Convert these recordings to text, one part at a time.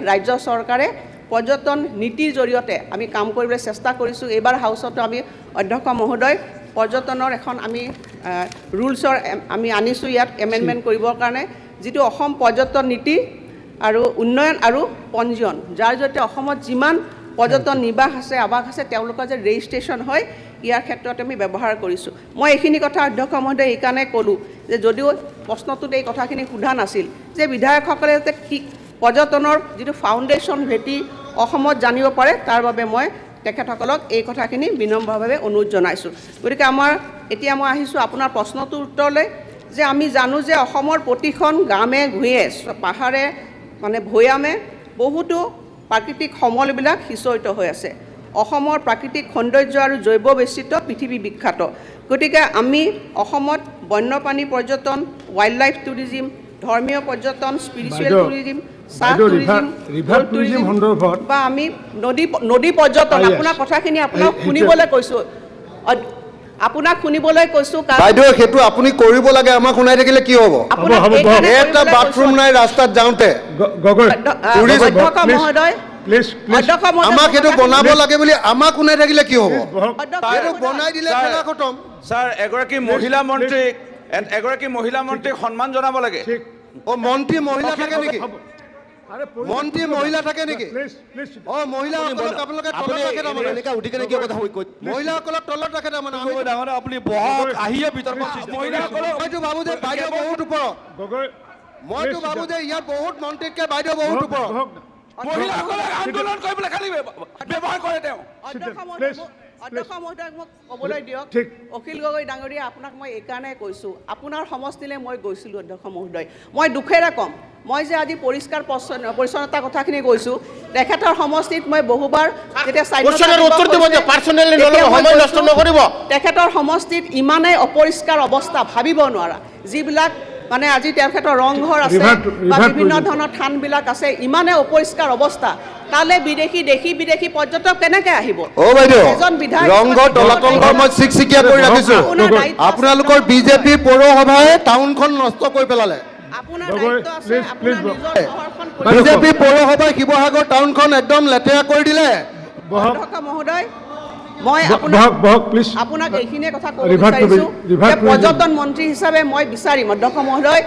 ৰাজ্য চৰকাৰে পৰ্যটন নীতিৰ জৰিয়তে আমি কাম কৰিবলৈ চেষ্টা কৰিছোঁ। এইবাৰ হাউচতো আমি অধ্যক্ষ মহোদয় পৰ্যটনৰ এখন আমি ৰুলছৰ আমি আনিছোঁ ইয়াত এমেণ্ডমেণ্ট কৰিবৰ কাৰণে, যিটো অসম পৰ্যটন নীতি আৰু উন্নয়ন আৰু পঞ্জীয়ন, যাৰ জৰিয়তে অসমত যিমান পৰ্যটন নিবাস আছে আৱাস আছে তেওঁলোকৰ যে ৰেজিষ্ট্ৰেশ্যন হয় ইয়াৰ ক্ষেত্ৰত আমি ব্যৱহাৰ কৰিছোঁ। মই এইখিনি কথা অধ্যক্ষ মহোদয় এইকাৰণে ক'লোঁ যে যদিও প্ৰশ্নটোত এই কথাখিনি সোধা নাছিল যে বিধায়কসকলে যাতে কি পৰ্যটনৰ যিটো ফাউণ্ডেশ্যন ভেটি অসমত জানিব পাৰে তাৰ বাবে মই তেখেতসকলক এই কথাখিনি বিনম্ৰভাৱে অনুৰোধ জনাইছোঁ। গতিকে এতিয়া মই আহিছোঁ আপোনাৰ প্ৰশ্নটোৰ উত্তৰলৈ যে আমি জানো যে অসমৰ প্ৰতিখন গ্ৰামে ভূঞে পাহাৰে মানে ভৈয়ামে বহুতো প্ৰাকৃতিক সমলবিলাক সিঁচৰিত হৈ আছে। অসমৰ প্ৰাকৃতিক সৌন্দৰ্য আৰু জৈৱ বৈচিত্ৰ্য পৃথিৱী বিখ্যাত। গতিকে আমি অসমত বন্যপ্ৰাণী পৰ্যটন, ৱাইল্ড লাইফ টুৰিজিম, ধৰ্মীয় পৰ্যটন, স্পিৰিচুৱেল টুৰিজিম, চাহ টুৰিজিম সন্দৰ্ভত বা আমি নদী পৰ্যটন, আপোনাৰ কথাখিনি আপোনাক শুনিবলৈ কৈছোঁ, আপোনাক শুনিবলৈ কৈছোঁ। বাইদেউ সেইটো আপুনি কৰিব লাগে, আমাক শুনাই থাকিলে কি হ'ব? এটা বাথৰুম নাই ৰাস্তাত যাওঁতে। অধ্যক্ষ মহোদয় আমাক সেইটো বনাব লাগে বুলি আমাক শুনাই থাকিলে কি হ'ব? সেইটো বনাই দিলে খেলা খতম। ছাৰ, এগৰাকী মহিলা মন্ত্ৰীক সন্মান জনাব লাগে। মন্ত্ৰী মহিলা থাকে নেকি? মন্ত্ৰী মহিলা থাকে নেকি? মহিলাসকলক আপোনালোকে তলত ৰাখে তাৰমানে। মহিলাসকলক তলত ৰাখে তাৰমানে। আপুনি বহক, আহিয়ে ভিতৰত মইতো ভাবো যে বাইদেউ বহুত ওপৰত। মইতো ভাবো যে ইয়াত বহুত মন্ত্ৰীতকৈ বাইদেউ বহুত ওপৰত। মহিলাসকলক আন্দোলন কৰিবলৈ খালি ব্যৱহাৰ কৰে তেওঁ। অধ্যক্ষ মহোদয়ক মোক ক'বলৈ দিয়ক। অখিল গগৈ ডাঙৰীয়া, আপোনাক মই এইকাৰণে কৈছোঁ, আপোনাৰ সমষ্টিলৈ মই গৈছিলোঁ অধ্যক্ষ মহোদয়। মই দুখেৰে ক'ম, মই যে আজি পৰিষ্কাৰ পৰিচ্ছন্নতাৰ কথাখিনি কৈছোঁ, তেখেতৰ সমষ্টিত মই বহুবাৰ যেতিয়া তেখেতৰ সমষ্টিত ইমানেই অপৰিষ্কাৰ অৱস্থা ভাবিব নোৱাৰা, যিবিলাক মানে আজি তেখেতৰ ৰংঘৰ আছে বা বিভিন্ন ধৰণৰ থানবিলাক আছে, ইমানে অপৰিষ্কাৰ অৱস্থা, তালৈ দেশী বিদেশী পৰ্যটক কেনেকৈ আহিব? এজন বিধায়ক ৰংঘৰ তলাতল ঘৰ মই চিকচিকীয়া কৰি ৰাখিছোঁ। আপোনালোকৰ বিজেপি পৌৰসভাই টাউনখন নষ্ট কৰি পেলালে। আপোনাৰ দায়িত্ব আছে, আপোনাৰ নিজৰ চহৰখন বিজেপি পৌৰসভাই শিৱসাগৰ টাউনখন একদম লেতেৰা কৰি দিলে। অধ্যক্ষ মহোদয়, মই আপোনাক এইখিনিয়ে কথা ক'ব বিচাৰিছোঁ যে পৰ্যটন মন্ত্ৰী হিচাপে মই বিচাৰিম, অধ্যক্ষ মহোদয়,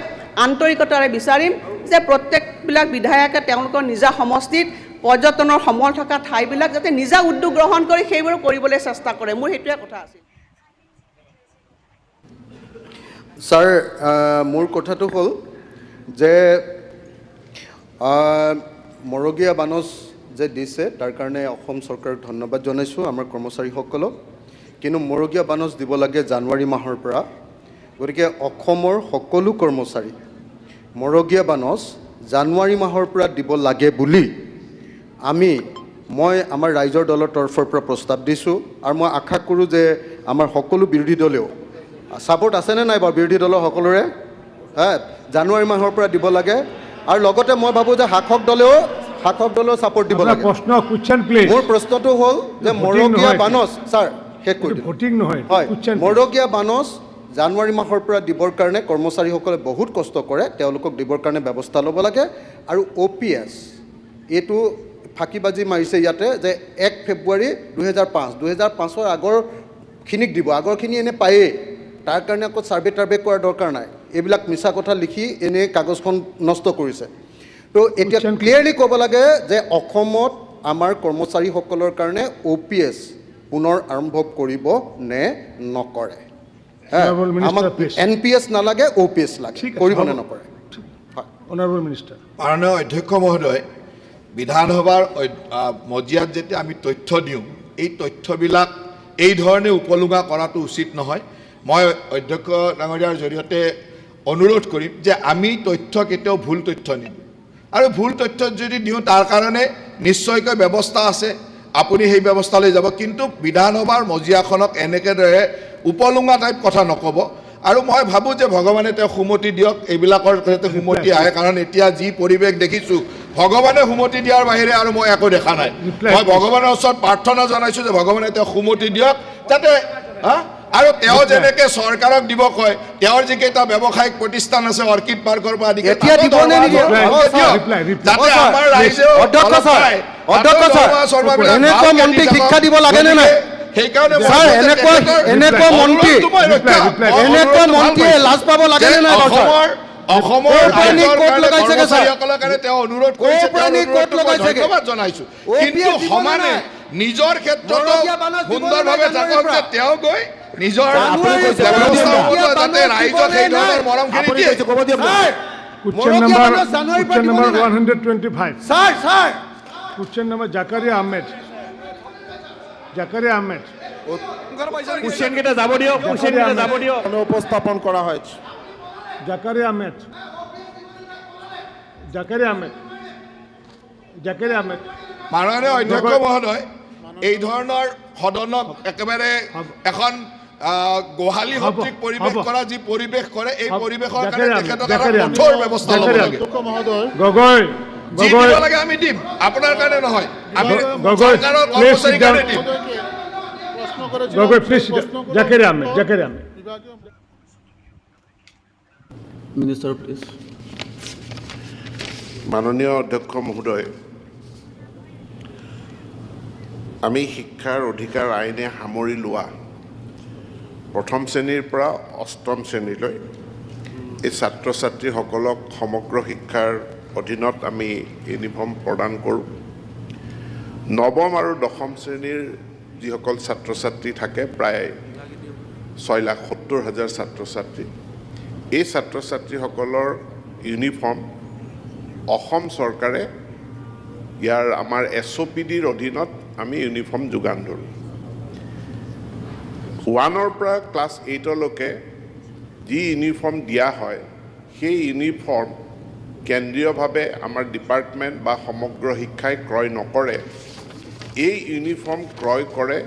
আন্তৰিকতাৰে বিচাৰিম যে প্ৰত্যেকবিলাক বিধায়কে তেওঁলোকৰ নিজা সমষ্টিত পৰ্যটনৰ সমল থকা ঠাইবিলাক যাতে নিজা উদ্যোগ গ্ৰহণ কৰি সেইবোৰ কৰিবলৈ চেষ্টা কৰে। মোৰ সেইটোৱে কথা আছিল। ছাৰ, মোৰ কথাটো হ'ল যে মৰগীয়া বানচ যে দিছে তাৰ কাৰণে অসম চৰকাৰক ধন্যবাদ জনাইছোঁ, আমাৰ কৰ্মচাৰীসকলক। কিন্তু মৰগীয়া বানচ দিব লাগে জানুৱাৰী মাহৰ পৰা। গতিকে অসমৰ সকলো কৰ্মচাৰী মৰগীয়া বানচ জানুৱাৰী মাহৰ পৰা দিব লাগে বুলি মই আমাৰ ৰাইজৰ দলৰ তৰফৰ পৰা প্ৰস্তাৱ দিছোঁ। আৰু মই আশা কৰোঁ যে আমাৰ সকলো বিৰোধী দলেও ছাপোৰ্ট আছেনে নাই বাৰু বিৰোধী দলৰ সকলোৰে? জানুৱাৰী মাহৰ পৰা দিব লাগে। আৰু লগতে মই ভাবোঁ যে শাসক দলেও ছাপোৰ্ট দিব লাগে। মোৰ প্ৰশ্নটো হ'ল যে মৰগীয়া বানচ, ছাৰ শেষ কৰি হয়, মৰগীয়া বানচ জানুৱাৰী মাহৰ পৰা দিবৰ কাৰণে কৰ্মচাৰীসকলে বহুত কষ্ট কৰে, তেওঁলোকক দিবৰ কাৰণে ব্যৱস্থা ল'ব লাগে। আৰু OPS এইটো ফাঁকিবাজি মাৰিছে ইয়াতে যে 1 ফেব্ৰুৱাৰী 2005 আগৰখিনিক দিব, আগৰখিনি এনে পায়েই, তাৰ কাৰণে আকৌ ছাৰ্ভে কৰাৰ দৰকাৰ নাই। এইবিলাক মিছা কথা লিখি এনেই কাগজখন নষ্ট কৰিছে। তো এতিয়া ক্লিয়াৰলি ক'ব লাগে যে অসমত আমাৰ কৰ্মচাৰীসকলৰ কাৰণে OPS পুনৰ আৰম্ভ কৰিব নে নকৰে? আমাক NPS নালাগে, OPS লাগে, কৰিব নে নকৰে? মাননীয় অধ্যক্ষ মহোদয়, বিধানসভাৰ মজিয়াত যেতিয়া আমি তথ্য দিওঁ, এই তথ্যবিলাক এই ধৰণে উপলুঙা কৰাটো উচিত নহয়। মই অধ্যক্ষ ডাঙৰীয়াৰ জৰিয়তে অনুৰোধ কৰিম যে আমি তথ্য কেতিয়াও ভুল তথ্য নিদিওঁ, আৰু ভুল তথ্য যদি দিওঁ তাৰ কাৰণে নিশ্চয়কৈ ব্যৱস্থা আছে, আপুনি সেই ব্যৱস্থালৈ যাব। কিন্তু বিধানসভাৰ মজিয়াখনক এনেকেদৰে উপলুঙা টাইপ কথা নক'ব। আৰু মই ভাবোঁ যে ভগৱানে তেওঁ সুমতি দিয়ক, এইবিলাকৰ যাতে সুমতি আহে, কাৰণ এতিয়া যি পৰিৱেশ দেখিছোঁ ভগৱানে সুমতি দিয়াৰ বাহিৰে আৰু মই একো দেখা নাই। মই ভগৱানৰ ওচৰত প্ৰাৰ্থনা জনাইছোঁ যে ভগৱানে তেওঁ সুমতি দিয়ক, যাতে আৰু তেওঁ যেনেকৈ চৰকাৰক দিব কয় তেওঁৰ যিকেইটা ব্যৱসায়িক প্ৰতিষ্ঠান আছে অৰ্কিড পাৰ্কৰ পৰা আদি কৰি এতিয়া তাতো দিবনে দৰমহা নিদিয়ে? ভালকৈ দিয়ক। reply. যাতে অ, ছাৰ, আমাৰ ৰাইজেও অধ্যক্ষ অলপ ছাৰ, পায়। অধ্যক্ষ তাতো ছাৰ, দৰমহা চৰমাবিলাক এনেকুৱা ভালকৈ মন্ত্ৰীক দি শিক্ষা থাকক। দিব লাগেনে নাই? সেইকাৰণে মই ছাৰ, কৈছোঁ যে এনেকুৱা তেখেতৰ মন্ত্ৰী অনুৰোধটো মই ৰক্ষা- reply. মই এনেকুৱা অনুৰোধটো ভাল মন্ত্ৰীয়ে পাইছোঁ। লাজ পাব লাগেনে যে নাই বাৰু, ছাৰ? অসমৰ ক'ৰ পৰা নি ৰাইজৰ ক'ত কাৰণে, লগাইছেগে, ছাৰ? কৰ্মচাৰীসকলৰ কাৰণে তেওঁ অনুৰোধ কৰিছে, ক'ৰ পৰা তেওঁৰ নি ক'ত অনুৰোধটো মই লগাইছেগে? ধন্যবাদ জনাইছোঁ। OPS কিন্তু দিবনে সমানে নাই? নিজৰ ক্ষেত্ৰতো মৰমীয়া বানচ দিবনে নাই সুন্দৰভাৱে জানুৱাৰীৰ থাকক যে পৰা? তেওঁ গৈ নিজৰ জানুৱাৰীৰ পৰা ব্যৱস্থা মৰমীয়া হ'ব যাতে বানচ ৰাইজক দিবনে সেই ধৰণৰ নাই? মৰমখিনি আপুনি দিয়ে। কৈছে, ক'ব দিয়ক। ছাৰ, Question মৰমীয়া number, বানচ জানুৱাৰীৰ পৰা question দিবনে number নাই? 125. Sir, Question number Zakaria Ahmed. Zakaria Ahmed. Question কেইটা যাব দিয়ক, কোশ্চেন কেইটা যাব দিয়ক। উপস্থাপন করা হয়েছে। Zakaria Ahmed. Zakaria Ahmed. Zakaria Ahmed. মাননীয় অধ্যক্ষ লগত- মহোদয়, এই ধৰণৰ সদনক একেবাৰে এখন গোহালি হ'ব, সদৃশ পৰিৱেশ হ'ব। কৰা যি পৰিৱেশ কৰে এই হ'ব। পৰিৱেশৰ কাৰণে জাকাৰিয়া তেখেতক এটা জাকাৰিয়া কঠোৰ ব্যৱস্থা ল'ব জাকাৰিয়া লাগে। অধ্যক্ষ মহোদয়, Gogoi. যি Gogoi. দিব লাগে আমি দিম, আপোনাৰ কাৰণে নহয়। আমি গগৈ, চৰকাৰৰ please কৰ্মচাৰীৰ sit down. কাৰণে দিম। মহোদয়কে প্ৰশ্ন কৰেছিল, Gogoi, please. প্ৰশ্ন কৰাৰ Zakaria Ahmed. উত্তৰ Zakaria Ahmed. বিভাগীয় মিনিষ্টাৰ প্লিজ। মাননীয় অধ্যক্ষ মহোদয়, আমি শিক্ষাৰ অধিকাৰ আইনে সামৰি লোৱা প্ৰথম শ্ৰেণীৰ পৰা অষ্টম শ্ৰেণীলৈ এই ছাত্ৰ ছাত্ৰীসকলক সমগ্ৰ শিক্ষাৰ অধীনত আমি ইউনিফৰ্ম প্ৰদান কৰোঁ। নৱম আৰু দশম শ্ৰেণীৰ যিসকল ছাত্ৰ ছাত্ৰী থাকে প্ৰায় 6,70,000 ছাত্ৰ ছাত্ৰী, এই ছাত্ৰ ছাত্ৰীসকলৰ ইউনিফৰ্ম অসম চৰকাৰে ইয়াৰ আমাৰ SOPDৰ অধীনত আমি ইউনিফৰ্ম যোগান ধৰোঁ। 1ৰ পৰা ক্লাছ 8লৈকে যি ইউনিফৰ্ম দিয়া হয় সেই ইউনিফৰ্ম কেন্দ্ৰীয়ভাৱে আমাৰ ডিপাৰ্টমেণ্ট বা সমগ্ৰ শিক্ষাই ক্ৰয় নকৰে। এই ইউনিফৰ্ম ক্ৰয় কৰে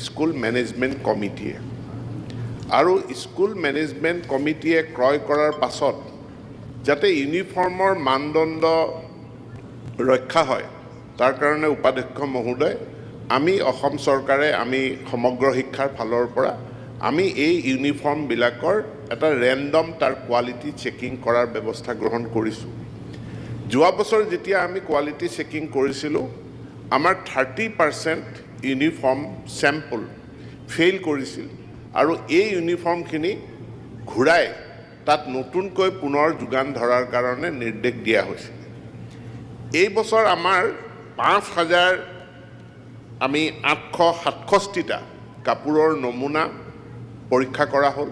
স্কুল মেনেজমেণ্ট কমিটিয়ে, আৰু স্কুল মেনেজমেণ্ট কমিটিয়ে ক্ৰয় কৰাৰ পাছত যাতে ইউনিফৰ্মৰ মানদণ্ড ৰক্ষা হয় তাৰ কাৰণে উপাধ্যক্ষ মহোদয়, আমি অসম চৰকাৰে আমি সমগ্ৰ শিক্ষাৰ ফালৰ পৰা আমি এই ইউনিফৰ্মবিলাকৰ এটা ৰেণ্ডম তাৰ কোৱালিটি চেকিং কৰাৰ ব্যৱস্থা গ্ৰহণ কৰিছোঁ। যোৱা বছৰ যেতিয়া আমি কোৱালিটি চেকিং কৰিছিলোঁ, আমাৰ 30% ইউনিফৰ্ম চেম্পল ফেইল কৰিছিল, আৰু এই ইউনিফৰ্মখিনি ঘূৰাই তাত নতুনকৈ পুনৰ যোগান ধৰাৰ কাৰণে নিৰ্দেশ দিয়া হৈছিল। এই বছৰ আমাৰ 5,000 আমি 867টা কাপোৰৰ নমুনা পৰীক্ষা কৰা হ'ল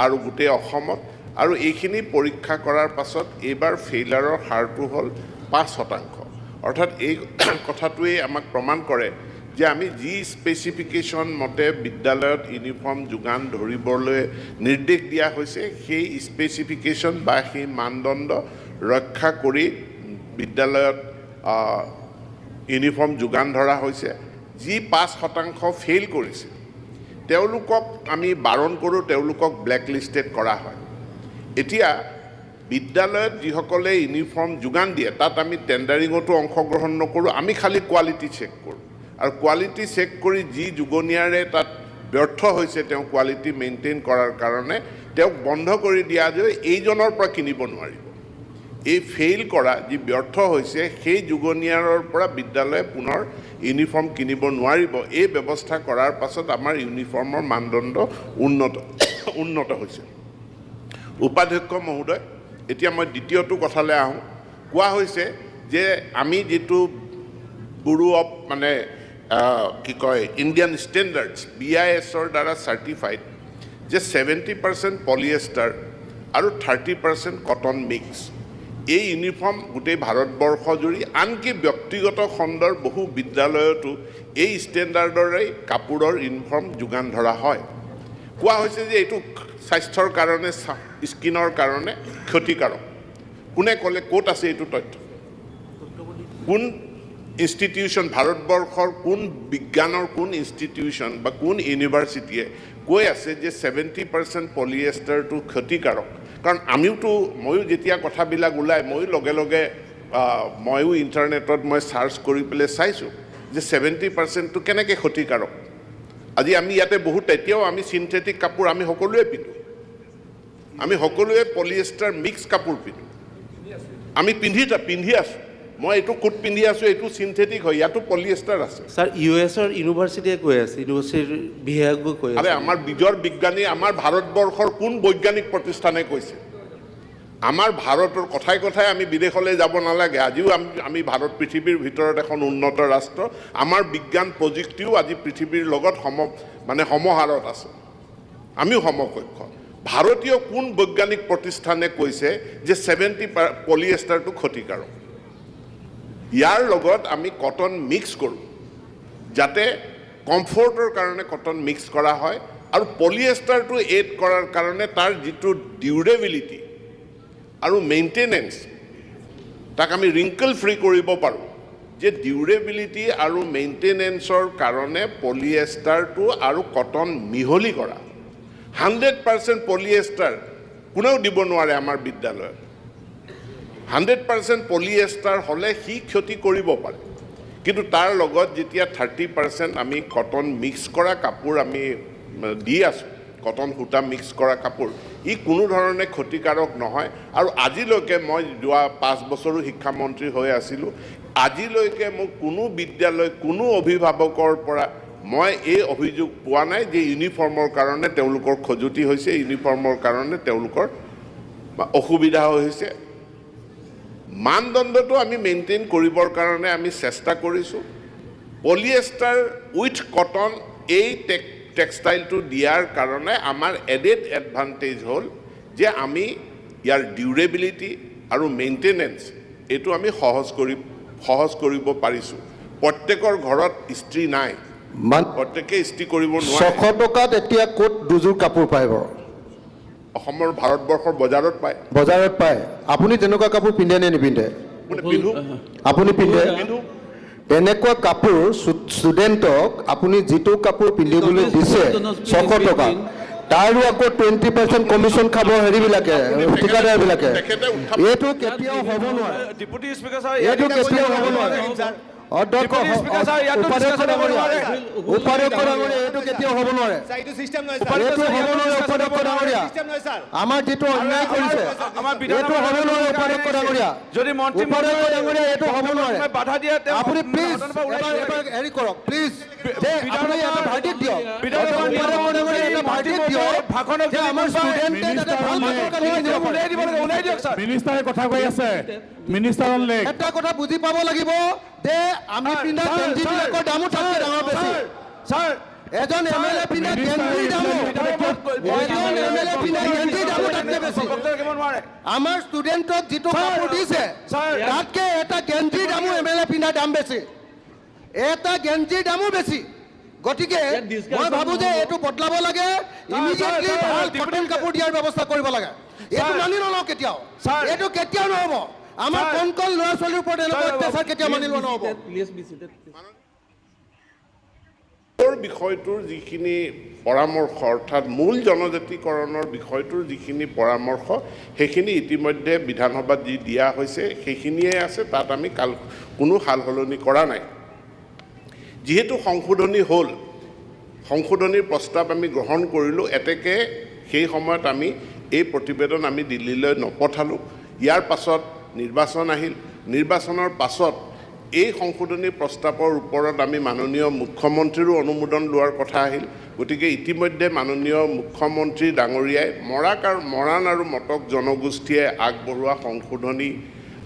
আৰু গোটেই অসমত, আৰু এইখিনি পৰীক্ষা কৰাৰ পাছত এইবাৰ ফেইলাৰৰ হাৰটো হ'ল 5%। অৰ্থাৎ এই কথাটোৱে আমাক প্ৰমাণ কৰে যে আমি যি স্পেচিফিকেশ্যন মতে বিদ্যালয়ত ইউনিফৰ্ম যোগান ধৰিবলৈ নিৰ্দেশ দিয়া হৈছে সেই স্পেচিফিকেশ্যন বা সেই মানদণ্ড ৰক্ষা কৰি বিদ্যালয়ত ইউনিফৰ্ম যোগান ধৰা হৈছে। যি 5% ফেইল কৰিছে তেওঁলোকক আমি বাৰণ কৰোঁ, তেওঁলোকক ব্লেকলিষ্টেড কৰা হয়। এতিয়া বিদ্যালয়ত যিসকলে ইউনিফৰ্ম যোগান দিয়ে তাত আমি টেণ্ডাৰিঙতো অংশগ্ৰহণ নকৰোঁ, আমি খালি কোৱালিটি চেক কৰোঁ, আৰু কোৱালিটি চেক কৰি যি যোগনীয়াৰে তাত ব্যৰ্থ হৈছে তেওঁ কোৱালিটি মেইনটেইন কৰাৰ কাৰণে তেওঁক বন্ধ কৰি দিয়া যে এইজনৰ পৰা কিনিব নোৱাৰিব। এই ফেইল কৰা যি ব্যৰ্থ হৈছে সেই যোগনীয়াৰৰ পৰা বিদ্যালয়ে পুনৰ ইউনিফৰ্ম কিনিব নোৱাৰিব। এই ব্যৱস্থা কৰাৰ পাছত আমাৰ ইউনিফৰ্মৰ মানদণ্ড উন্নত হৈছে। উপাধ্যক্ষ মহোদয়, এতিয়া মই দ্বিতীয়টো কথালৈ আহোঁ। কোৱা হৈছে যে আমি যিটো ব্যুৰো অফ কি কয় ইণ্ডিয়ান ষ্টেণ্ডাৰ্ডছ BISৰ দ্বাৰা চাৰ্টিফাইড যে 70% পলিয়েষ্টাৰ আৰু 30% কটন মিক্স এই ইউনিফৰ্ম গোটেই ভাৰতবৰ্ষ জুৰি, আনকি ব্যক্তিগত খণ্ডৰ বহু বিদ্যালয়তো এই ষ্টেণ্ডাৰ্ডৰে কাপোৰৰ ইউনিফৰ্ম যোগান ধৰা হয়। কোৱা হৈছে যে এইটো স্বাস্থ্যৰ কাৰণে, স্কিনৰ কাৰণে ক্ষতিকাৰক। কোনে ক'লে? ক'ত আছে এইটো তথ্য? কোন ইনষ্টিটিউশ্যন, ভাৰতবৰ্ষৰ কোন বিজ্ঞানৰ কোন ইনষ্টিটিউশ্যন বা কোন ইউনিভাৰ্চিটিয়ে কৈ আছে যে 70% পলিয়েষ্টাৰটো ক্ষতিকাৰক? কাৰণ ময়ো যেতিয়া কথাবিলাক ওলাই ময়ো লগে লগে ময়ো ইণ্টাৰনেটত মই চাৰ্চ কৰি পেলাই চাইছোঁ যে 70%টো কেনেকৈ ক্ষতিকাৰক। আজি আমি ইয়াতে বহুত এতিয়াও আমি চিন্থেটিক কাপোৰ আমি সকলোৱে পিন্ধো আমি সকলোৱে পলিয়েষ্টাৰ মিক্স কাপোৰ পিন্ধো আমি পিন্ধি আছোঁ মই এইটো কোট পিন্ধি আছোঁ এইটো চিন্থেটিক হয় ইয়াতো পলিয়েষ্টাৰ আছে স্যাৰ ইউএসৰ ইউনিভাৰ্চিটিয়ে কৈ আছে ইউনিভাৰ্চিটিৰ বিশেষজ্ঞ কৈ আৰে আছে আমাৰ বিজৰ বিজ্ঞানী আমাৰ ভাৰতবৰ্ষৰ কোন বৈজ্ঞানিক প্ৰতিষ্ঠানে কৈছে আমাৰ ভাৰতৰ কথাই কথাই আমি বিদেশলৈ যাব নালাগে আজিও আমি ভাৰত পৃথিৱীৰ ভিতৰত এখন উন্নত ৰাষ্ট্ৰ আমাৰ বিজ্ঞান প্ৰযুক্তিও আজি পৃথিৱীৰ লগত সমহাৰত আছে আমিও সমকক্ষ ভাৰতীয় কোন বৈজ্ঞানিক প্ৰতিষ্ঠানে কৈছে যে 70 পলিয়েষ্টাৰটো ক্ষতিকাৰক ইয়াৰ লগত আমি কটন মিক্স কৰোঁ যাতে কমফৰ্টৰ কাৰণে কটন মিক্স কৰা হয় আৰু পলিয়েষ্টাৰটো এড কৰাৰ কাৰণে তাৰ যিটো ডিউৰেবিলিটি আৰু মেইনটেনেন্স তাক আমি ৰিংকল ফ্ৰী কৰিব পাৰোঁ যে ডিউৰেবিলিটি আৰু মেইনটেনেন্সৰ কাৰণে পলিয়েষ্টাৰটো আৰু কটন মিহলি কৰা 100% পলিয়েষ্টাৰ কোনেও দিব নোৱাৰে আমাৰ বিদ্যালয়ত 100% পলিয়েষ্টাৰ হ'লে সি ক্ষতি কৰিব পাৰে কিন্তু তাৰ লগত যেতিয়া 30% আমি কটন মিক্স কৰা কাপোৰ আমি দি আছোঁ কটন সূতা মিক্স কৰা কাপোৰ ই কোনো ধৰণে ক্ষতিকাৰক নহয় আৰু আজিলৈকে মই যোৱা 5 বছৰো শিক্ষামন্ত্ৰী হৈ আছিলোঁ আজিলৈকে মোক কোনো বিদ্যালয় কোনো অভিভাৱকৰ পৰা মই এই অভিযোগ পোৱা নাই যে ইউনিফৰ্মৰ কাৰণে তেওঁলোকৰ খজুতি হৈছে ইউনিফৰ্মৰ কাৰণে তেওঁলোকৰ অসুবিধা হৈছে মানদণ্ডটো আমি মেইনটেইন কৰিবৰ কাৰণে আমি চেষ্টা কৰিছোঁ পলিয়েষ্টাৰ উইথ কটন এই টেক্সটাইলটো দিয়াৰ কাৰণে আমাৰ এডেড এডভান্টেজ হ'ল যে আমি ইয়াৰ ডিউৰেবিলিটি আৰু মেইনটেনেন্স এইটো আমি সহজ কৰিব পাৰিছোঁ প্ৰত্যেকৰ ঘৰত ইস্ত্ৰি নাই প্ৰত্যেকে ইস্ত্ৰি কৰিব নোৱাৰে 600 টকাত এতিয়া ক'ত দুযোৰ কাপোৰ পায় বাৰু অসমৰ ভাৰতবৰ্ষৰ বজাৰত পায় আপুনি তেনেকুৱা কাপোৰ পিন্ধে নে নিপিন্ধে পিন্ধো আপুনি পিন্ধে এনেকুৱা কাপোৰ ষ্টুডেণ্টক আপুনি যিটো কাপোৰ পিন্ধিবলৈ দিছে 600 টকা তাৰো আকৌ 20% কমিশ্যন খাব হেৰিবিলাকে ঠিকাদাৰবিলাকে এইটো কেতিয়াও হ'ব নোৱাৰে ডিপুটি স্পিকাৰ ছাৰ এইটো কেতিয়াও হ'ব নোৱাৰে অধ্যক্ষ উপাধ্যক্ষ ডাঙৰীয়া এইটো কেতিয়াও হ'ব নোৱাৰে এইটো হ'ব নোৱাৰে উপাধ্যক্ষ ডাঙৰীয়া আমাৰ যিটো অন্যায় কৰিছে এইটো হ'ব নোৱাৰে উপাধ্যক্ষ ডাঙৰীয়া যদি মন্ত্ৰী উপাধ্যক্ষ ডাঙৰীয়া এইটো হ'ব নোৱাৰে বাধা দিয়ে আপুনি প্লিজ এবাৰ হেৰি কৰক প্লিজ আপুনি এটা ভাৰ্ডিক্ট দিয়ক উপাধ্যক্ষ ডাঙৰীয়া এটা ভাৰ্ডিক্ট দিয়ক যে আমাৰ ষ্টুডেণ্টে যাতে ভাল ওলাই দিয়ক ছাৰ মিনিষ্টাৰে কথা কৈ আছে মিনিষ্টাৰ অন লেগ এটা কথা বুজি পাব লাগিব যে আমি পিন্ধা গেঞ্জিবিলাকৰ দামো তাতকৈ ডাঙৰ বেছি ছাৰ এজন এমএলএ পিন্ধা গেঞ্জিৰ দামো তাতকৈ বেছি আমাৰ ষ্টুডেণ্টক যিটো কাপোৰ দিছে তাতকৈ এটা গেঞ্জিৰ দামো এমএলএ পিন্ধা দাম বেছি এটা গেঞ্জিৰ দামো বেছি গতিকে মই ভাবোঁ যে এইটো বদলাব লাগে ইমিডিয়েটলি ভাল কটন কাপোৰ দিয়াৰ ব্যৱস্থা কৰিব লাগে এইটো মানি নলওঁ কেতিয়াও এইটো কেতিয়াও নহ'ব আমাৰ কণ কণ ল'ৰা ছোৱালীৰ ওপৰত এনেকুৱা অত্যাচাৰ কেতিয়াও মানি লোৱা নহ'ব বিষয়টোৰ যিখিনি পৰামৰ্শ অৰ্থাৎ মূল জনজাতিকৰণৰ বিষয়টোৰ যিখিনি পৰামৰ্শ সেইখিনি ইতিমধ্যে বিধানসভাত যি দিয়া হৈছে সেইখিনিয়ে আছে তাত আমি কোনো সাল সলনি কৰা নাই যিহেতু সংশোধনী হ'ল সংশোধনীৰ প্ৰস্তাৱ আমি গ্ৰহণ কৰিলোঁ এতেকে সেই সময়ত আমি এই প্ৰতিবেদন আমি দিল্লীলৈ নপঠালোঁ ইয়াৰ পাছত নিৰ্বাচন আহিল নিৰ্বাচনৰ পাছত এই সংশোধনী প্ৰস্তাৱৰ ওপৰত আমি মাননীয় মুখ্যমন্ত্ৰীৰো অনুমোদন লোৱাৰ কথা আহিল গতিকে ইতিমধ্যে মাননীয় মুখ্যমন্ত্ৰী ডাঙৰীয়াই মৰাণ আৰু মটক জনগোষ্ঠীয়ে আগবঢ়োৱা সংশোধনী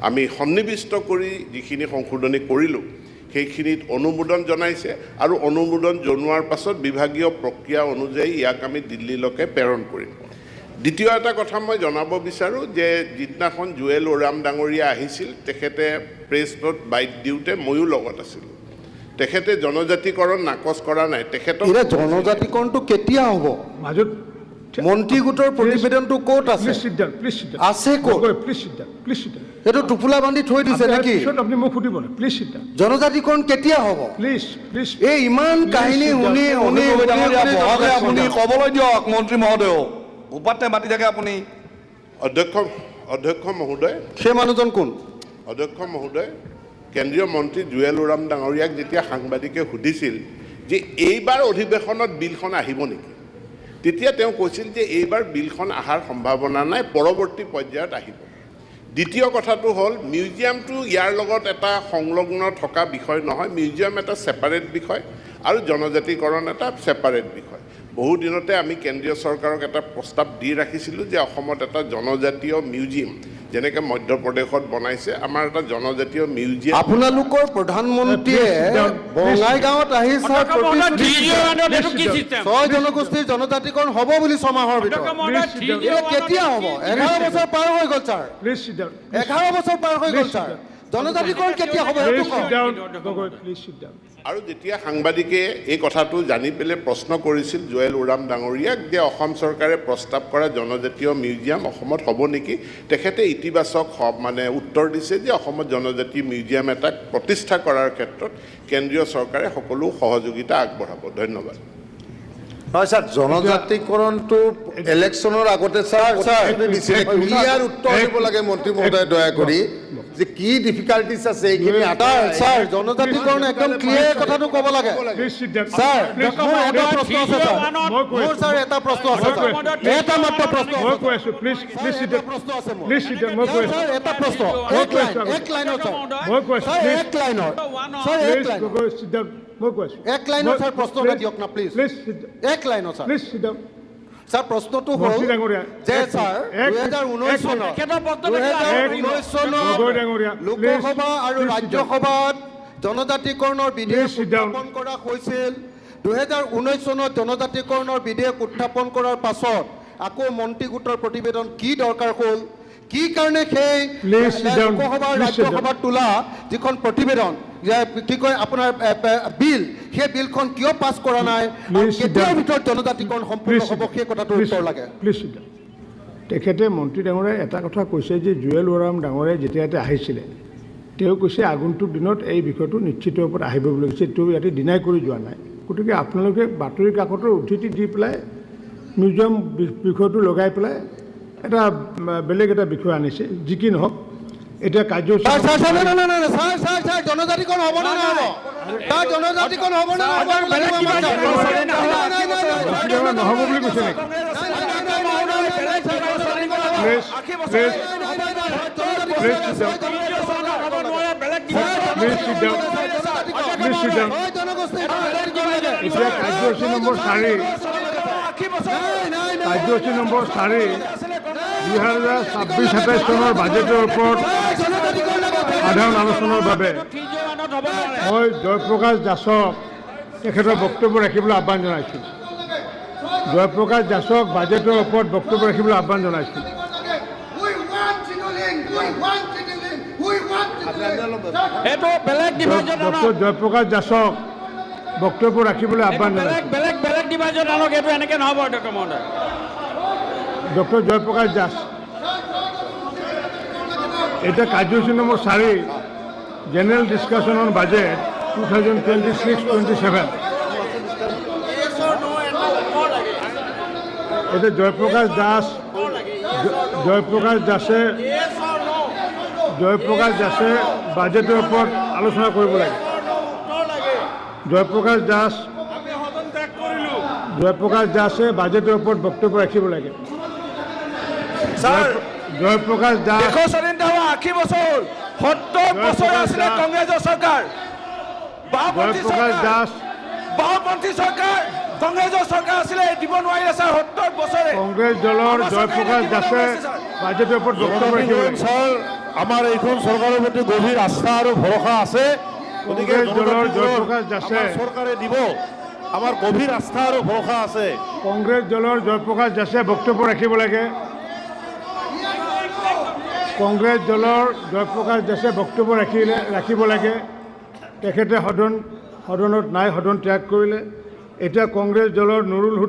আমি সন্নিৱিষ্ট কৰি যিখিনি সংশোধনী কৰিলোঁ সেইখিনিত অনুমোদন জনাইছে আৰু অনুমোদন জনোৱাৰ পাছত বিভাগীয় প্ৰক্ৰিয়া অনুযায়ী ইয়াক আমি দিল্লীলৈকে প্ৰেৰণ কৰিম দ্বিতীয় এটা কথা মই জনাব বিচাৰোঁ যে যিদিনাখন জুৱেল ওৰাম ডাঙৰীয়া আহিছিল তেখেতে প্ৰেছ নোট বাইট দিওঁতে ময়ো লগত আছিলোঁ তেখেতে জনজাতিকৰণ নাকচ কৰা নাই তেখেতক জনজাতিকৰণটো কেতিয়া হ'ব মাজত মন্ত্ৰী গোটৰ প্ৰতিবেদনটো ক'ত আছে আছে ক'ত এইটো টোপোলা বান্ধি থৈ দিছে নেকি আপুনি মোক সুধিব না প্লিজ চিট ডাউন জনজাতিকৰণ কেতিয়া হ'ব প্লিজ এই ইমান কাহিনী শুনি আপুনি ক'বলৈ দিয়ক মন্ত্ৰী মহোদয় উপাতে মাতি থাকে আপুনি অধ্যক্ষ মহোদয় সেই মানুহজন কোন অধ্যক্ষ মহোদয় কেন্দ্ৰীয় মন্ত্ৰী জুৱেল ওৰাম ডাঙৰীয়াক যেতিয়া সাংবাদিকে সুধিছিল যে এইবাৰ অধিৱেশনত বিলখন আহিব নেকি তেতিয়া তেওঁ কৈছিল যে এইবাৰ বিলখন অহাৰ সম্ভাৱনা নাই পৰৱৰ্তী পৰ্যায়ত আহিব দ্বিতীয় কথাটো হ'ল মিউজিয়ামটো ইয়াৰ লগত এটা সংলগ্ন থকা বিষয় নহয় মিউজিয়াম এটা ছেপাৰেট বিষয় আৰু জনজাতিকৰণ এটা ছেপাৰেট বিষয় বহু দিনতে আমি কেন্দ্ৰীয় চৰকাৰক এটা প্ৰস্তাৱ দি ৰাখিছিলোঁ যে অসমত এটা জনজাতীয় মিউজিয়াম যেনেকৈ মধ্যপ্ৰদেশত বনাইছে আমাৰ এটা জনজাতীয় মিউজিয়াম আপোনালোকৰ প্ৰধানমন্ত্ৰীয়ে বঙাইগাঁৱত আহি ছাৰ ছয় জনগোষ্ঠীৰ জনজাতিকৰণ হ'ব বুলি ছমাহৰ ভিতৰত এতিয়া কেতিয়া হ'ব 11 বছৰ পাৰ হৈ গ'ল ছাৰ Please sit down. 11 বছৰ পাৰ হৈ গ'ল ছাৰ জনজাতিকৰণ কেতিয়া হ'ব সেইটো Please sit কওক down. Gogoi, please sit down. আৰু যেতিয়া সাংবাদিকে এই কথাটো জানি পেলাই প্ৰশ্ন কৰিছিল জুৱেল ওৰাম ডাঙৰীয়াক যে অসম চৰকাৰে প্ৰস্তাৱ কৰা জনজাতীয় মিউজিয়াম অসমত হ'ব নেকি তেখেতে ইতিবাচক মানে উত্তৰ দিছে যে অসমত জনজাতি মিউজিয়াম এটা প্ৰতিষ্ঠা কৰাৰ ক্ষেত্ৰত কেন্দ্ৰীয় চৰকাৰে সকলো সহযোগিতা আগবঢ়াব ধন্যবাদ নহয় ছাৰ জনজাতিকৰণটো ইলেকশ্যনৰ আগতে ছাৰ ক্লিয়াৰ উত্তৰ দিব লাগে মন্ত্ৰী মহোদয় দয়া কৰি যে কি ডিফিকাল্টিছ আছে এইখিনি ছাৰ জনজাতিকৰণ একদম ক্লিয়াৰ কথাটো ক'ব লাগে Please sit down. Sir Please, মোৰ এটা প্ৰশ্ন আছে ছাৰ মই কৈ মোৰ আছোঁ। ছাৰ এটা প্ৰশ্ন আছে ছাৰ এটা মাত্ৰ প্ৰশ্ন মই কৈ আছোঁ, please sit down. প্ৰশ্ন আছে মোৰ Please sit down. মই কৈ আছোঁ। ছাৰ এটা প্ৰশ্ন এক লাইনৰ ছাৰ মই কৈ আছোঁ, ছাৰ please. এক লাইনৰ ছাৰ এক Please, লাইনৰ Gogoi, sit down. মই কৈ আছোঁ। এক লাইনৰ ছাৰ প্ৰশ্ন এটা Please, দিয়ক না প্লিজ Please sit down. এক লাইনৰ sir Please sit down. Sir প্ৰশ্নটো হ'ল মন্ত্ৰী ডাঙৰীয়া, যে এক ছাৰ মিনিট, 2019 চনত গগৈ ডাঙৰীয়া, লোকসভা আৰু please sit down. ৰাজ্যসভাত জনজাতিকৰণৰ বিধেয়ক Please sit down. উত্থাপন কৰা হৈছিল 2019 চনত জনজাতিকৰণৰ বিধেয়ক উত্থাপন কৰাৰ পাছত আকৌ মন্ত্ৰী গোটৰ প্ৰতিবেদন কি দৰকাৰ হ'ল কি কাৰণে সেই Please sit down. Lok Sabha Please sit down. ৰাজ্যসভাত তোলা যিখন প্ৰতিবেদন যে কি কয় আপোনাৰ বিল সেই বিলখন কিয় পাছ কৰা নাই আৰু Please sit কেতিয়াৰ down. ভিতৰত জনজাতিকৰণ সম্পূৰ্ণ Please sit হ'ব সেই কথাটোৰ Please উত্তৰ sit লাগে down. Please sit down. তেখেতে মন্ত্ৰী ডাঙৰীয়াই এটা কথা কৈছে যে জুৱেল ওৰাম ডাঙৰীয়াই যেতিয়া ইয়াতে আহিছিলে তেওঁ কৈছে আগন্তুক দিনত এই বিষয়টো নিশ্চিত ওপৰত আহিব বুলি কৈছে তেওঁ ইয়াতে ডিনাই কৰি যোৱা নাই গতিকে আপোনালোকে বাতৰি কাকতৰ উদ্ধৃতি দি পেলাই মিউজিয়াম বিষয়টো লগাই পেলাই এটা বেলেগ এটা বিষয় আনিছে যি কি নহওক এতিয়া কাৰ্যসূচী ছাৰ জনজাতিকৰণ হ'ব নে নহ'ব ছাৰ জনজাতিকৰণ হ'ব নে নহ'ব নহ'ব বুলি কৈছে নেকি Please, please, please sit down. Please sit down. Please sit down. এতিয়া কাৰ্যসূচী নম্বৰ 4 কাৰ্যসূচী নম্বৰ 4 2026-27 চনৰ বাজেটৰ ওপৰত সাধাৰণ আলোচনাৰ বাবে মই জয়প্ৰকাশ দাসক তেখেতৰ বক্তব্য ৰাখিবলৈ আহ্বান জনাইছোঁ জয়প্ৰকাশ দাসক বাজেটৰ ওপৰত বক্তব্য ৰাখিবলৈ আহ্বান জনাইছোঁ ডক্টৰ জয়প্ৰকাশ দাসক বক্তব্য ৰাখিবলৈ আহ্বান জনাইছোঁ ডক্টৰ জয়প্ৰকাশ দাস এতিয়া কাৰ্যসূচী number 4 general discussion on budget 2026-27 এতিয়া জয়প্ৰকাশ দাসে বাজেটৰ ওপৰত আলোচনা কৰিব লাগে জয়প্ৰকাশ দাসে বাজেটৰ ওপৰত বক্তব্য ৰাখিব লাগে জয়প্ৰকাশ দাস 80 বছৰ 70 বছৰ আছিলে কংগ্ৰেছৰ চৰকাৰ জয়প্ৰকাশ দাস বাওঁপন্থী চৰকাৰ কংগ্ৰেছৰ চৰকাৰ আছিলে দিব নোৱাৰিলে ছাৰ 70 বছৰে কংগ্ৰেছ দলৰ জয়প্ৰকাশ দাসে বাজেটৰ ওপৰত বক্তব্য ৰাখিব লাগে ছাৰ আমাৰ এইখন চৰকাৰৰ প্ৰতি গভীৰ আস্থা আৰু ভৰসা আছে গতিকে কংগ্ৰেছ দলৰ জয়প্ৰকাশ দাসে চৰকাৰে দিব আমাৰ গভীৰ আস্থা আৰু ভৰসা আছে কংগ্ৰেছ দলৰ জয়প্ৰকাশ দাসে বক্তব্য ৰাখিব লাগে কংগ্ৰেছ দলৰ জয়প্ৰকাশ দাসে বক্তব্য ৰাখিব লাগে তেখেতে সদনত নাই সদন ত্যাগ কৰিলে এতিয়া কংগ্ৰেছ দলৰ নুৰুল হুদা